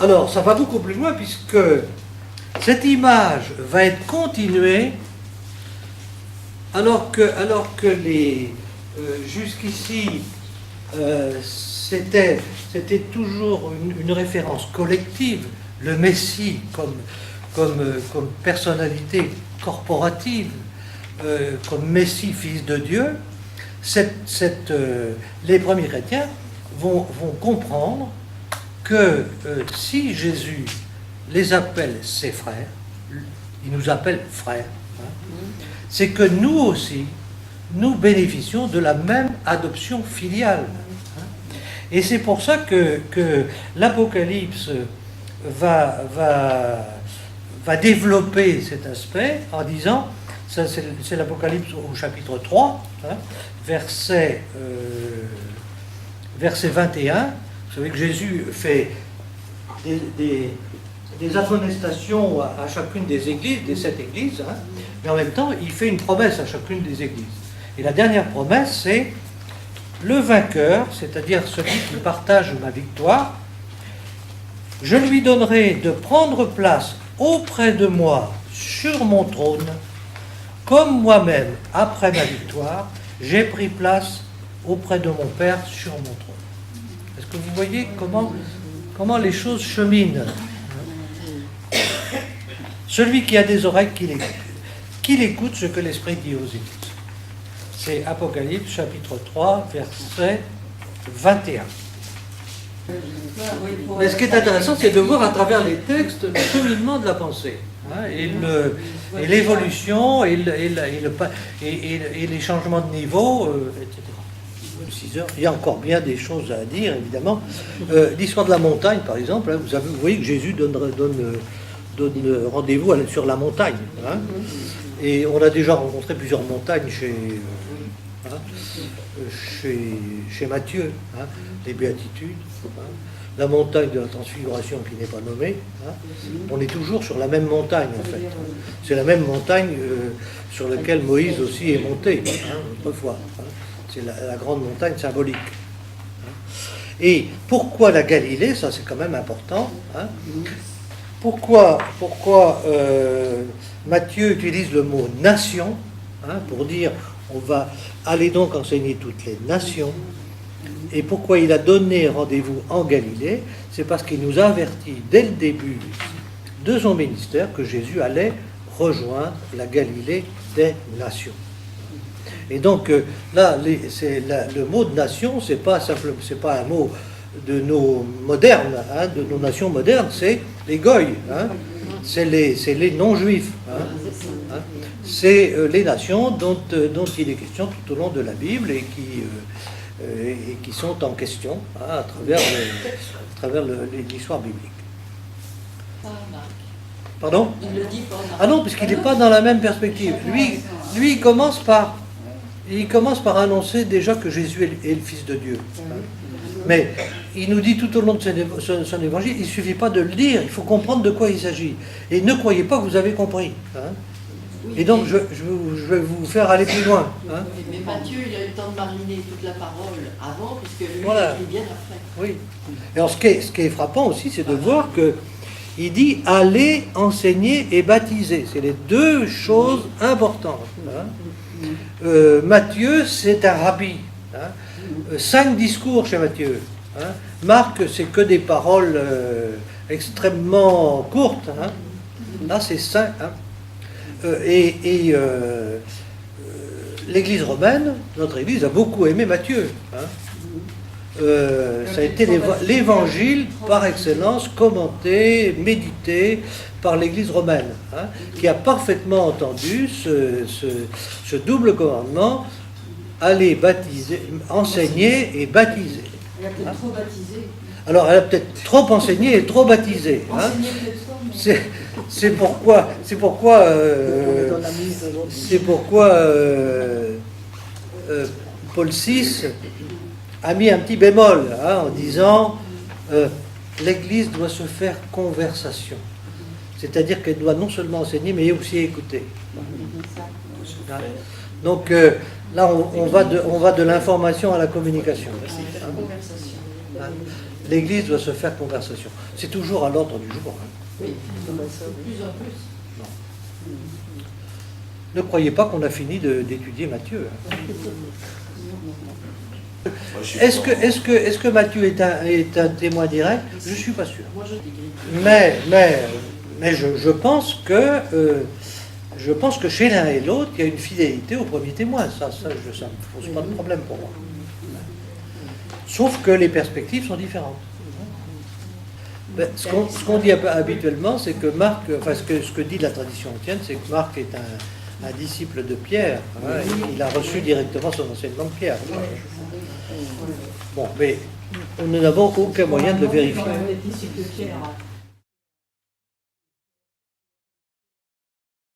Alors, ça va beaucoup plus loin puisque cette image va être continuée alors que jusqu'ici, c'était toujours une référence collective, le Messie comme personnalité corporative, comme Messie, fils de Dieu. Les premiers chrétiens vont comprendre que si Jésus les appelle ses frères, il nous appelle frères, c'est que nous aussi, nous bénéficions de la même adoption filiale. Et c'est pour ça que l'Apocalypse va développer cet aspect en disant, ça c'est l'Apocalypse au chapitre 3, verset 21, vous savez que Jésus fait des admonestations à chacune des églises, des 7 églises, mais en même temps, il fait une promesse à chacune des églises. Et la dernière promesse, c'est le vainqueur, c'est-à-dire celui qui partage ma victoire, je lui donnerai de prendre place auprès de moi sur mon trône, comme moi-même, après ma victoire, j'ai pris place auprès de mon Père sur mon trône. Est-ce que vous voyez comment les choses cheminent? Celui qui a des oreilles, qu'il écoute ce que l'Esprit dit aux églises. C'est Apocalypse, chapitre 3, verset 21. Mais ce qui est intéressant, c'est de voir à travers les textes le cheminement de la pensée, et l'évolution, et les changements de niveau, etc. 6 heures. Il y a encore bien des choses à dire, évidemment. L'histoire de la montagne, par exemple, vous voyez que Jésus donne rendez-vous sur la montagne. Et on a déjà rencontré plusieurs montagnes chez Matthieu, les béatitudes, la montagne de la transfiguration qui n'est pas nommée. On est toujours sur la même montagne, en fait. C'est la même montagne sur laquelle Moïse aussi est monté, autrefois. C'est la grande montagne symbolique. Et pourquoi la Galilée? Ça, c'est quand même important. Pourquoi Matthieu utilise le mot nation, pour dire on va aller donc enseigner toutes les nations, et pourquoi il a donné rendez-vous en Galilée? C'est parce qu'il nous a averti dès le début de son ministère que Jésus allait rejoindre la Galilée des nations. Et donc là, le mot de nation, c'est pas un mot de nos modernes, de nos nations modernes, c'est les goy, c'est les non-juifs, c'est les nations dont il est question tout au long de la Bible et qui sont en question à travers l'histoire biblique. Pardon? Il le dit pas. Ah non, puisqu'il n'est pas dans la même perspective. Lui, il commence par annoncer déjà que Jésus est le Fils de Dieu. Mais il nous dit tout au long de son évangile, il ne suffit pas de le lire, il faut comprendre de quoi il s'agit. Et ne croyez pas que vous avez compris. Et donc, je vais vous faire aller plus loin. Mais Matthieu, il a eu le temps de mariner toute la parole avant, puisque lui, Voilà. il est bien après. Oui. Alors, ce qui est frappant aussi, c'est de voir qu'il dit « aller enseigner et baptiser ». C'est les deux choses importantes. Matthieu, c'est un rabbi. 5 discours chez Matthieu. Marc, c'est que des paroles extrêmement courtes. Là, c'est 5. L'Église romaine, notre Église, a beaucoup aimé Matthieu. Ça a été l'évangile par excellence, commenté, médité par l'Église romaine, qui a parfaitement entendu ce double commandement, aller baptiser, enseigner et baptiser. Elle a peut-être trop baptisé. Alors, elle a peut-être trop enseigné et trop baptisé. C'est pourquoi Paul VI a mis un petit bémol en disant l'Église doit se faire conversation. C'est-à-dire qu'elle doit non seulement enseigner, mais aussi écouter. Donc là, on va de l'information à la communication. l'Église doit se faire conversation. C'est toujours à l'ordre du jour. Hein. Oui, de plus en plus. Ne croyez pas qu'on a fini d'étudier Matthieu. Hein. Est-ce que Matthieu est un témoin direct? Je ne suis pas sûr. Moi, je Mais je pense que chez l'un et l'autre, il y a une fidélité au premier témoin. Ça ne me pose pas de problème pour moi. Sauf que les perspectives sont différentes. Ben, ce qu'on dit habituellement, c'est que Marc, enfin ce que dit la tradition chrétienne, c'est que Marc est un disciple de Pierre. Hein, il a reçu directement son enseignement de Pierre. Bon, mais nous n'avons aucun moyen de le vérifier. Des disciples de Pierre.